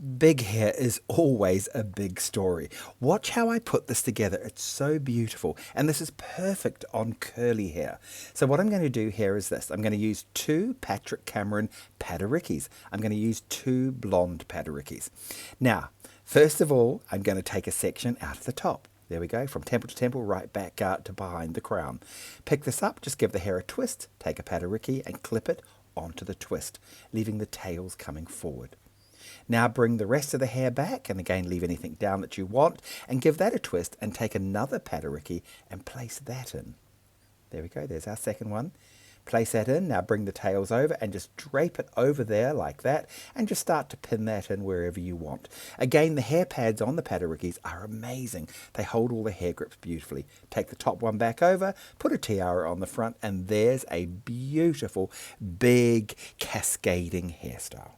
Big hair is always a big story. Watch how I put this together. It's so beautiful. And this is perfect on curly hair. So what I'm going to do here is this. I'm going to use 2 Patrick Cameron Padarikis. I'm going to use 2 blonde Padarikis. Now, first of all, I'm going to take a section out of the top. There we go, from temple to temple, right back out to behind the crown. Pick this up, just give the hair a twist, take a Padariki and clip it onto the twist, leaving the tails coming forward. Now bring the rest of the hair back, and again leave anything down that you want, and give that a twist, and take another Padariki and place that in. There we go, there's our second one. Place that in, now bring the tails over and just drape it over there like that, and just start to pin that in wherever you want. Again, the hair pads on the Padarikis are amazing. They hold all the hair grips beautifully. Take the top one back over, put a tiara on the front, and there's a beautiful, big, cascading hairstyle.